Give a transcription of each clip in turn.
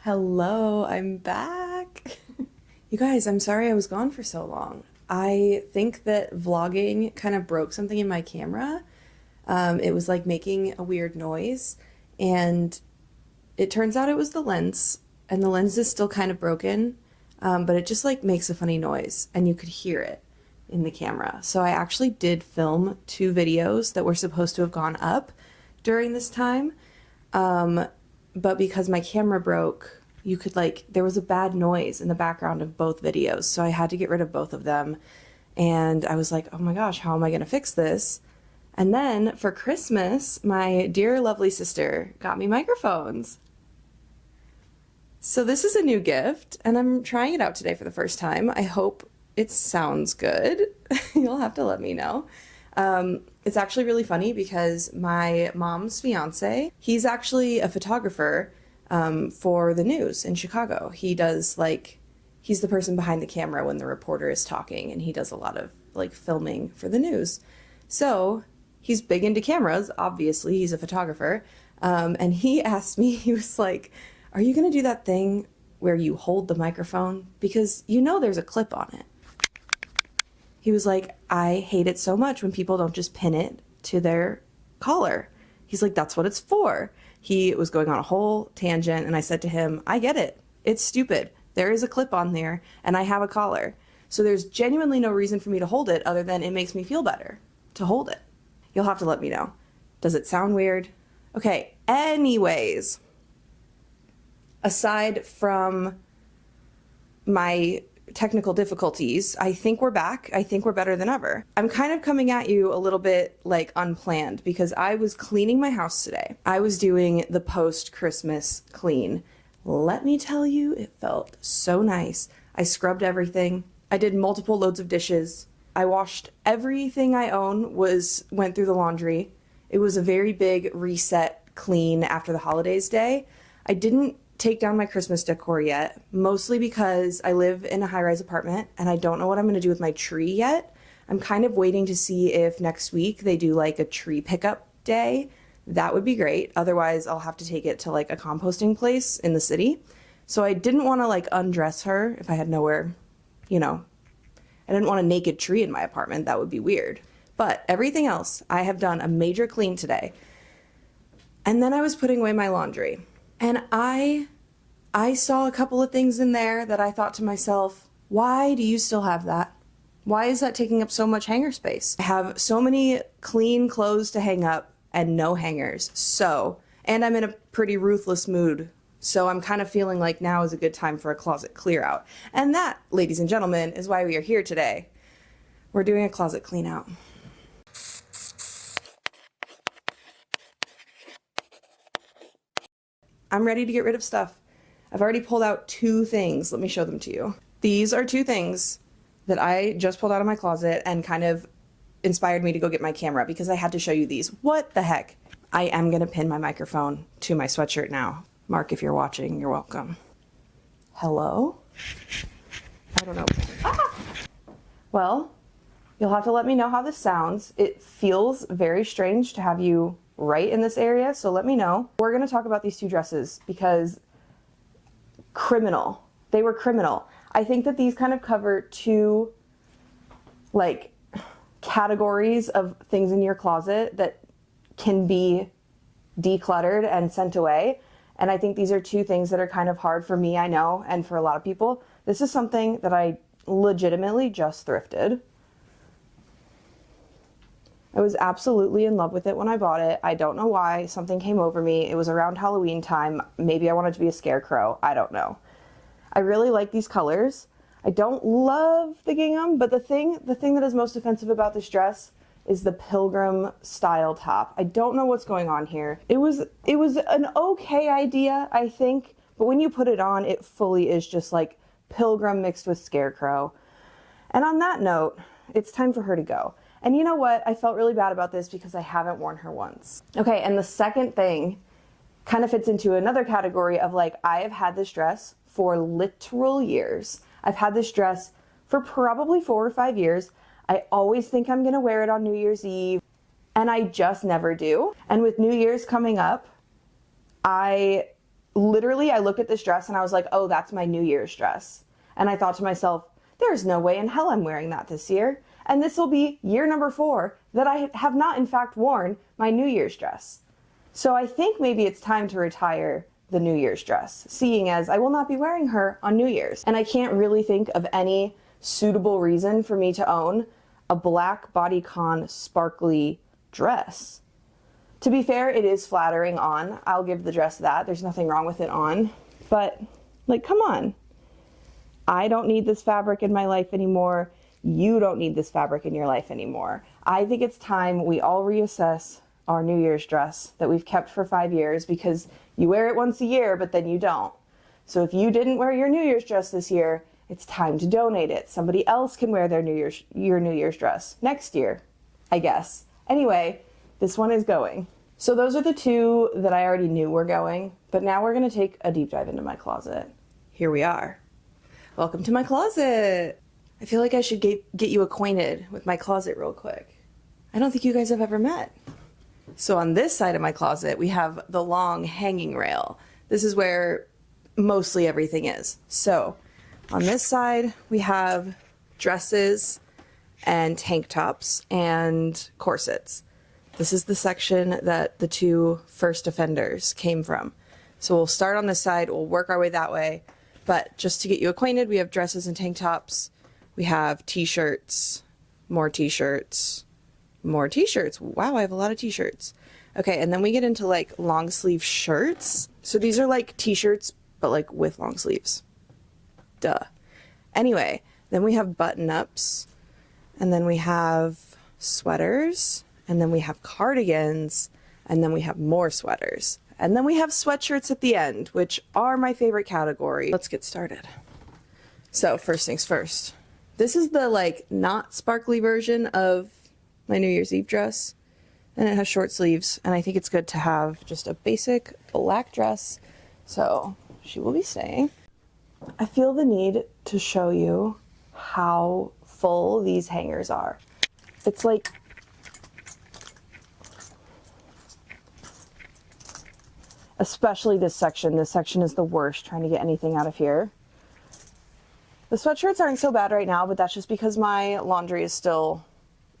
Hello, I'm back. You guys, I'm sorry I was gone for so long. I think that vlogging kind of broke something in my camera. It was like making a weird noise, and it turns out it was the lens, and the lens is still kind of broken, but it just like makes a funny noise, and you could hear it in the camera. So I actually did film 2 videos that were supposed to have gone up during this time. But because my camera broke, you could there was a bad noise in the background of both videos. So I had to get rid of both of them. And I was like, oh my gosh, how am I going to fix this? And then for Christmas, my dear lovely sister got me microphones. So this is a new gift, and I'm trying it out today for the first time. I hope it sounds good. You'll have to let me know. It's actually really funny because my mom's fiance, he's actually a photographer for the news in Chicago. He does he's the person behind the camera when the reporter is talking, and he does a lot of filming for the news. So he's big into cameras, obviously, he's a photographer. And he asked me, he was like, are you gonna do that thing where you hold the microphone? Because there's a clip on it. He was like, I hate it so much when people don't just pin it to their collar. He's like, that's what it's for. He was going on a whole tangent, and I said to him, I get it. It's stupid. There is a clip on there, and I have a collar. So there's genuinely no reason for me to hold it other than it makes me feel better to hold it. You'll have to let me know. Does it sound weird? Okay, anyways, aside from my technical difficulties, I think we're back. I think we're better than ever. I'm kind of coming at you a little bit unplanned because I was cleaning my house today. I was doing the post-Christmas clean. Let me tell you, it felt so nice. I scrubbed everything. I did multiple loads of dishes. I washed everything I own, went through the laundry. It was a very big reset clean after the holidays day. I didn't take down my Christmas decor yet, mostly because I live in a high-rise apartment and I don't know what I'm going to do with my tree yet. I'm kind of waiting to see if next week they do a tree pickup day. That would be great. Otherwise, I'll have to take it to a composting place in the city. So I didn't want to undress her if I had nowhere, I didn't want a naked tree in my apartment. That would be weird. But everything else, I have done a major clean today. And then I was putting away my laundry. And I saw a couple of things in there that I thought to myself, why do you still have that? Why is that taking up so much hanger space? I have so many clean clothes to hang up and no hangers. And I'm in a pretty ruthless mood. So I'm kind of feeling like now is a good time for a closet clear out. And that, ladies and gentlemen, is why we are here today. We're doing a closet clean out. I'm ready to get rid of stuff. I've already pulled out 2 things. Let me show them to you. These are 2 things that I just pulled out of my closet and kind of inspired me to go get my camera because I had to show you these. What the heck? I am going to pin my microphone to my sweatshirt now. Mark, if you're watching, you're welcome. Hello? I don't know. Ah! Well, you'll have to let me know how this sounds. It feels very strange to have you right in this area, so let me know. We're going to talk about these 2 dresses because criminal. They were criminal. I think that these kind of cover 2 categories of things in your closet that can be decluttered and sent away. And I think these are 2 things that are kind of hard for me, I know, and for a lot of people. This is something that I legitimately just thrifted. I was absolutely in love with it when I bought it. I don't know why. Something came over me. It was around Halloween time. Maybe I wanted to be a scarecrow. I don't know. I really like these colors. I don't love the gingham, but the thing that is most offensive about this dress is the pilgrim style top. I don't know what's going on here. It was an okay idea, I think, but when you put it on, it fully is just pilgrim mixed with scarecrow. And on that note, it's time for her to go. And you know what? I felt really bad about this because I haven't worn her once. Okay, and the second thing kind of fits into another category of I have had this dress for literal years. I've had this dress for probably 4 or 5 years. I always think I'm gonna wear it on New Year's Eve, and I just never do. And with New Year's coming up, I literally, I looked at this dress and I was like, oh, that's my New Year's dress. And I thought to myself, there's no way in hell I'm wearing that this year. And this will be year number 4 that I have not in fact worn my New Year's dress. So I think maybe it's time to retire the New Year's dress, seeing as I will not be wearing her on New Year's. And I can't really think of any suitable reason for me to own a black bodycon sparkly dress. To be fair, it is flattering on. I'll give the dress that. There's nothing wrong with it on. But, like, come on. I don't need this fabric in my life anymore. You don't need this fabric in your life anymore. I think it's time we all reassess our New Year's dress that we've kept for 5 years, because you wear it once a year, but then you don't. So if you didn't wear your New Year's dress this year, it's time to donate it. Somebody else can wear their your New Year's dress next year, I guess. Anyway, this one is going. So those are the 2 that I already knew were going, but now we're gonna take a deep dive into my closet. Here we are. Welcome to my closet. I feel like I should get you acquainted with my closet real quick. I don't think you guys have ever met. So on this side of my closet, we have the long hanging rail. This is where mostly everything is. So on this side, we have dresses and tank tops and corsets. This is the section that the 2 first offenders came from. So we'll start on this side, we'll work our way that way. But just to get you acquainted, we have dresses and tank tops. We have t-shirts, more t-shirts, more t-shirts. Wow, I have a lot of t-shirts. Okay, and then we get into like long sleeve shirts. So these are like t-shirts, but like with long sleeves. Duh. Anyway, then we have button-ups, and then we have sweaters, and then we have cardigans, and then we have more sweaters. And then we have sweatshirts at the end, which are my favorite category. Let's get started. So first things first. This is the like not sparkly version of my New Year's Eve dress, and it has short sleeves, and I think it's good to have just a basic black dress, so she will be staying. I feel the need to show you how full these hangers are. It's like especially this section. This section is the worst, trying to get anything out of here. The sweatshirts aren't so bad right now, but that's just because my laundry is still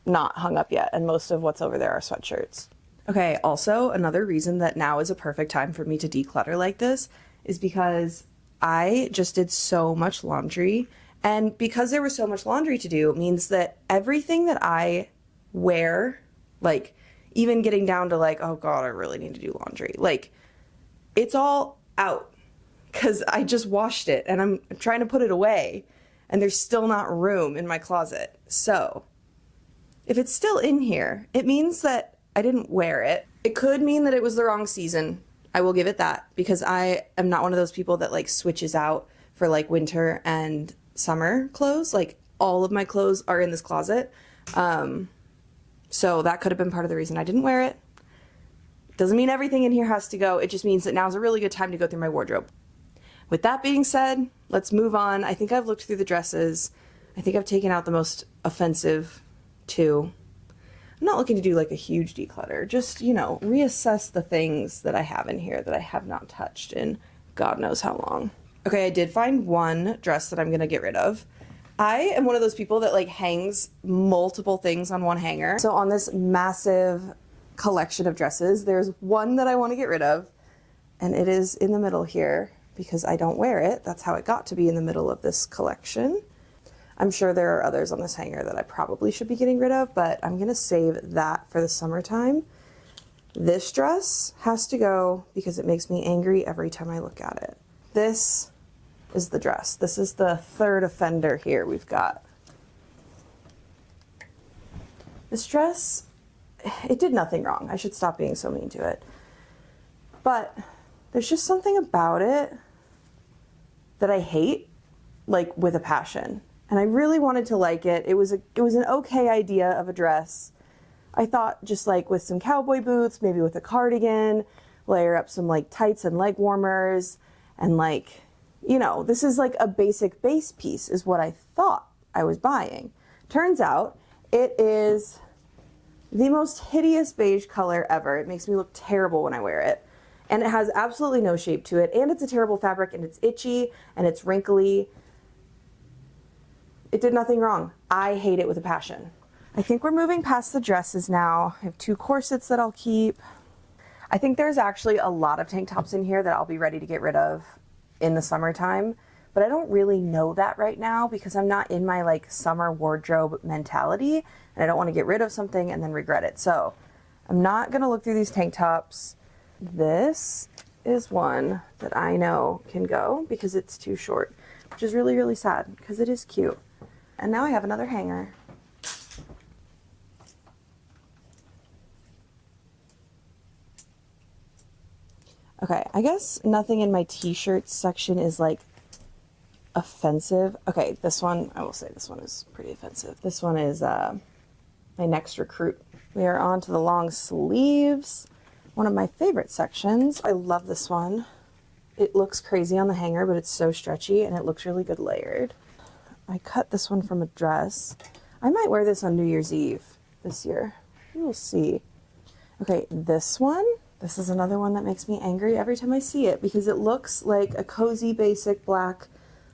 not hung up yet, and most of what's over there are sweatshirts. Okay, also another reason that now is a perfect time for me to declutter like this is because I just did so much laundry, and because there was so much laundry to do, it means that everything that I wear, like even getting down to like, oh God, I really need to do laundry, like it's all out because I just washed it and I'm trying to put it away and there's still not room in my closet. So if it's still in here, it means that I didn't wear it. It could mean that it was the wrong season. I will give it that, because I am not one of those people that like switches out for like winter and summer clothes. Like all of my clothes are in this closet. So that could have been part of the reason I didn't wear it. Doesn't mean everything in here has to go. It just means that now's a really good time to go through my wardrobe. With that being said, let's move on. I think I've looked through the dresses. I think I've taken out the most offensive 2. I'm not looking to do like a huge declutter, just, you know, reassess the things that I have in here that I have not touched in God knows how long. Okay, I did find one dress that I'm gonna get rid of. I am one of those people that like hangs multiple things on one hanger. So on this massive collection of dresses, there's one that I want to get rid of, and it is in the middle here because I don't wear it. That's how it got to be in the middle of this collection. I'm sure there are others on this hanger that I probably should be getting rid of, but I'm gonna save that for the summertime. This dress has to go because it makes me angry every time I look at it. This is the dress. This is the 3rd offender here we've got. This dress, it did nothing wrong. I should stop being so mean to it. But there's just something about it that I hate, like with a passion. And I really wanted to like it. It was an okay idea of a dress. I thought just like with some cowboy boots, maybe with a cardigan, layer up some like tights and leg warmers, and like, you know, this is like a basic base piece is what I thought I was buying. Turns out it is the most hideous beige color ever. It makes me look terrible when I wear it. And it has absolutely no shape to it, and it's a terrible fabric, and it's itchy, and it's wrinkly. It did nothing wrong. I hate it with a passion. I think we're moving past the dresses now. I have 2 corsets that I'll keep. I think there's actually a lot of tank tops in here that I'll be ready to get rid of in the summertime, but I don't really know that right now because I'm not in my like summer wardrobe mentality, and I don't want to get rid of something and then regret it. So I'm not gonna look through these tank tops. This is one that I know can go because it's too short, which is really, really sad because it is cute. And now I have another hanger. Okay, I guess nothing in my t-shirts section is like offensive. Okay, this one, I will say this one is pretty offensive. This one is my next recruit. We are on to the long sleeves. One of my favorite sections. I love this one. It looks crazy on the hanger, but it's so stretchy and it looks really good layered. I cut this one from a dress. I might wear this on New Year's Eve this year. We'll see. Okay, this one. This is another one that makes me angry every time I see it because it looks like a cozy basic black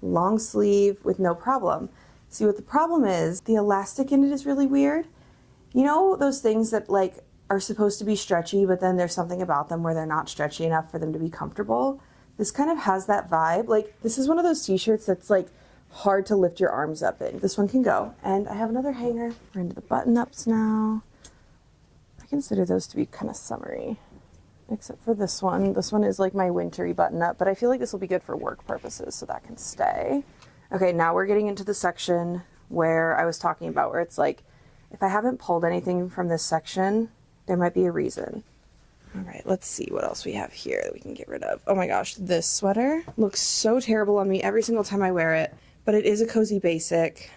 long sleeve with no problem. See, what the problem is, the elastic in it is really weird. You know those things that like are supposed to be stretchy, but then there's something about them where they're not stretchy enough for them to be comfortable? This kind of has that vibe. Like, this is one of those t-shirts that's like hard to lift your arms up in. This one can go. And I have another hanger. We're into the button-ups now. I consider those to be kind of summery, except for this one. This one is like my wintry button-up, but I feel like this will be good for work purposes, so that can stay. Okay, now we're getting into the section where I was talking about, where it's like, if I haven't pulled anything from this section, there might be a reason. All right, let's see what else we have here that we can get rid of. Oh my gosh, this sweater looks so terrible on me every single time I wear it, but it is a cozy basic.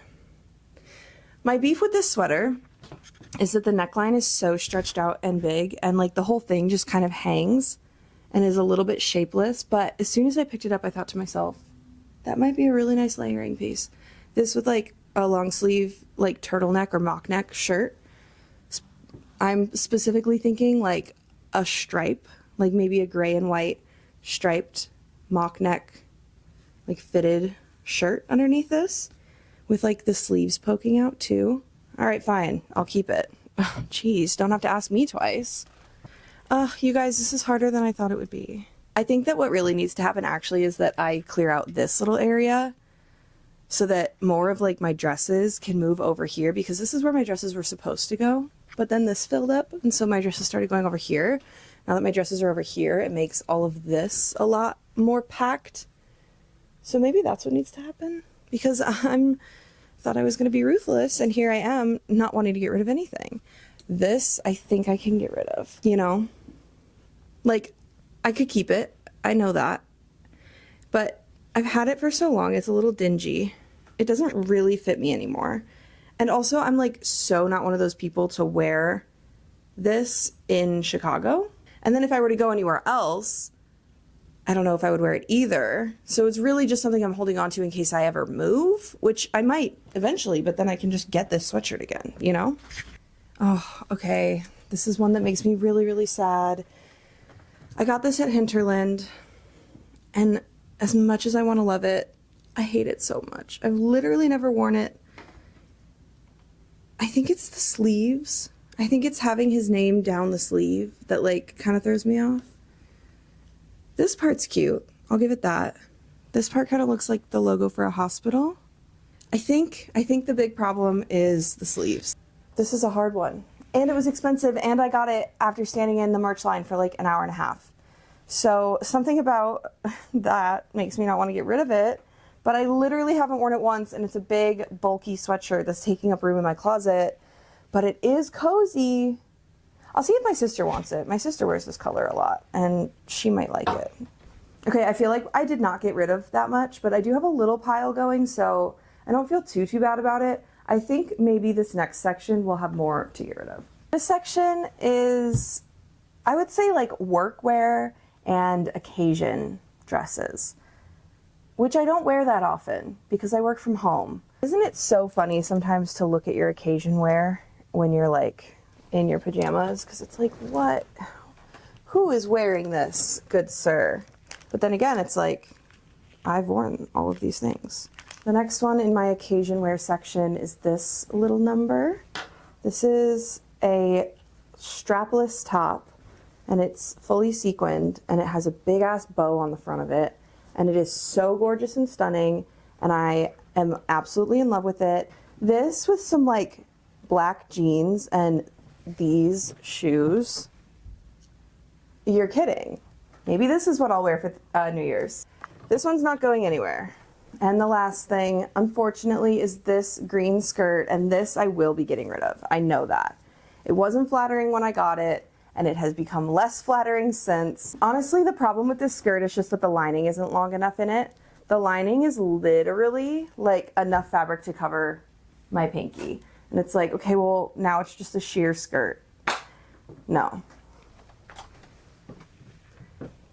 My beef with this sweater is that the neckline is so stretched out and big, and like the whole thing just kind of hangs and is a little bit shapeless. But as soon as I picked it up, I thought to myself, that might be a really nice layering piece. This with like a long sleeve, like turtleneck or mock neck shirt. I'm specifically thinking like a stripe, like maybe a gray and white striped mock neck, like fitted shirt underneath this with like the sleeves poking out too. All right, fine, I'll keep it. Oh, geez, don't have to ask me twice. You guys, this is harder than I thought it would be. I think that what really needs to happen actually is that I clear out this little area so that more of like my dresses can move over here, because this is where my dresses were supposed to go. But then this filled up, and so my dresses started going over here. Now that my dresses are over here, it makes all of this a lot more packed. So maybe that's what needs to happen, because thought I was going to be ruthless, and here I am not wanting to get rid of anything. This, I think I can get rid of, you know? Like, I could keep it. I know that. But I've had it for so long, it's a little dingy. It doesn't really fit me anymore. And also, I'm like so not one of those people to wear this in Chicago. And then if I were to go anywhere else, I don't know if I would wear it either. So it's really just something I'm holding on to in case I ever move, which I might eventually, but then I can just get this sweatshirt again, you know? Oh, okay. This is one that makes me really, really sad. I got this at Hinterland, and as much as I want to love it, I hate it so much. I've literally never worn it. I think it's the sleeves. I think it's having his name down the sleeve that like kind of throws me off. This part's cute. I'll give it that. This part kind of looks like the logo for a hospital. I think the big problem is the sleeves. This is a hard one. And it was expensive, and I got it after standing in the merch line for like an hour and a half. So something about that makes me not want to get rid of it. But I literally haven't worn it once, and it's a big, bulky sweatshirt that's taking up room in my closet. But it is cozy. I'll see if my sister wants it. My sister wears this color a lot, and she might like it. Okay, I feel like I did not get rid of that much, but I do have a little pile going, so I don't feel too bad about it. I think maybe this next section will have more to get rid of. This section is, I would say, like workwear and occasion dresses, which I don't wear that often because I work from home. Isn't it so funny sometimes to look at your occasion wear when you're like in your pajamas? Because it's like, what? who is wearing this, good sir? But then again, it's like, I've worn all of these things. The next one in my occasion wear section is this little number. This is a strapless top, and it's fully sequined, and it has a big ass bow on the front of it, and it is so gorgeous and stunning, and I am absolutely in love with it. This with some like black jeans and these shoes. You're kidding. Maybe this is what I'll wear for New Year's. This one's not going anywhere. And the last thing, unfortunately, is this green skirt, and this I will be getting rid of. I know that. It wasn't flattering when I got it, and it has become less flattering since. Honestly, the problem with this skirt is just that the lining isn't long enough in it. The lining is literally like enough fabric to cover my pinky. And it's like, okay, well, now it's just a sheer skirt. No.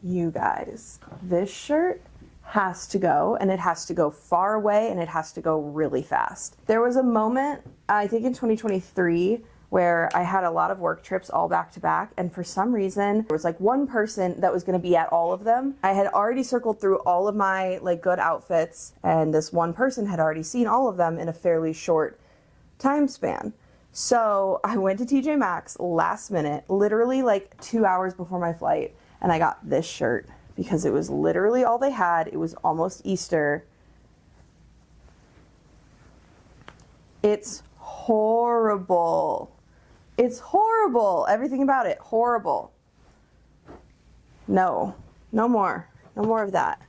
You guys, this shirt has to go, and it has to go far away, and it has to go really fast. There was a moment, I think in 2023, where I had a lot of work trips all back to back, and for some reason there was like one person that was going to be at all of them. I had already circled through all of my like good outfits, and this one person had already seen all of them in a fairly short time span. So I went to TJ Maxx last minute, literally like 2 hours before my flight, and I got this shirt because it was literally all they had. It was almost Easter. It's horrible. It's horrible. Everything about it, horrible. No, no more. No more of that.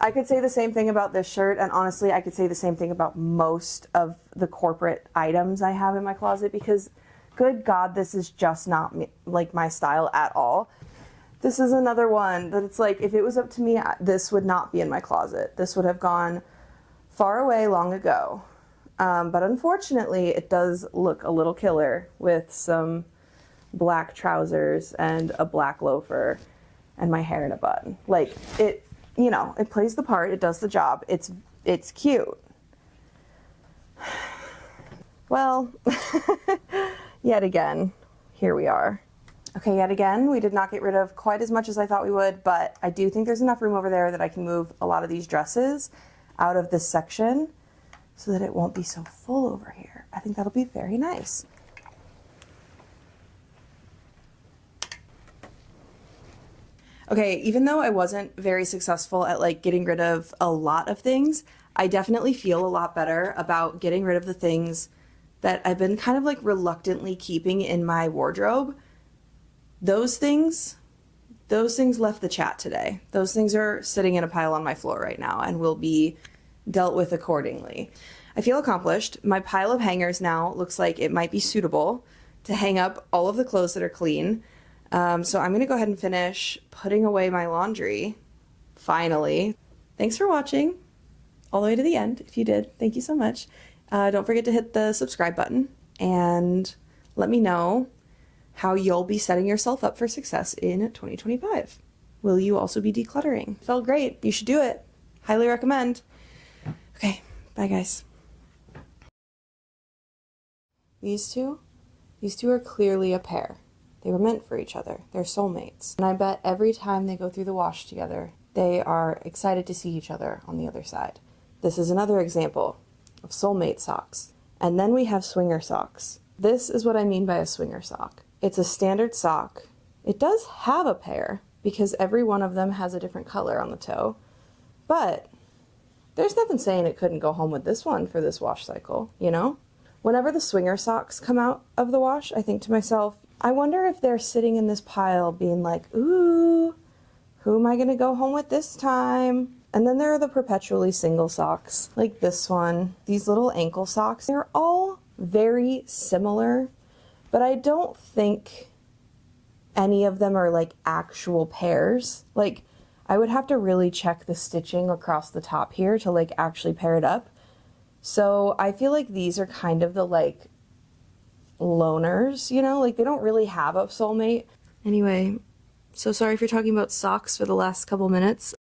I could say the same thing about this shirt, and honestly, I could say the same thing about most of the corporate items I have in my closet, because good God, this is just not me, like my style at all. This is another one that it's like, if it was up to me, this would not be in my closet. This would have gone far away long ago. But unfortunately, it does look a little killer with some black trousers and a black loafer and my hair in a bun. Like, it, you know, it plays the part, it does the job. It's cute. Well, yet again, here we are. Okay, yet again, we did not get rid of quite as much as I thought we would, but I do think there's enough room over there that I can move a lot of these dresses out of this section so that it won't be so full over here. I think that'll be very nice. Okay, even though I wasn't very successful at like getting rid of a lot of things, I definitely feel a lot better about getting rid of the things that I've been kind of like reluctantly keeping in my wardrobe. Those things left the chat today. Those things are sitting in a pile on my floor right now and will be dealt with accordingly. I feel accomplished. My pile of hangers now looks like it might be suitable to hang up all of the clothes that are clean. So I'm gonna go ahead and finish putting away my laundry, finally. Thanks for watching all the way to the end. If you did, thank you so much. Don't forget to hit the subscribe button and let me know how you'll be setting yourself up for success in 2025. Will you also be decluttering? Felt great. You should do it. Highly recommend. Okay, bye guys. These two are clearly a pair. They were meant for each other. They're soulmates. And I bet every time they go through the wash together, they are excited to see each other on the other side. This is another example of soulmate socks. And then we have swinger socks. This is what I mean by a swinger sock. It's a standard sock. It does have a pair because every one of them has a different color on the toe, but there's nothing saying it couldn't go home with this one for this wash cycle, you know? Whenever the swinger socks come out of the wash, I think to myself, I wonder if they're sitting in this pile being like, ooh, who am I gonna go home with this time? And then there are the perpetually single socks, like this one. These little ankle socks, they're all very similar, but I don't think any of them are like actual pairs. Like, I would have to really check the stitching across the top here to like actually pair it up. So I feel like these are kind of the like loners, you know, like they don't really have a soulmate. Anyway, so sorry for talking about socks for the last couple minutes.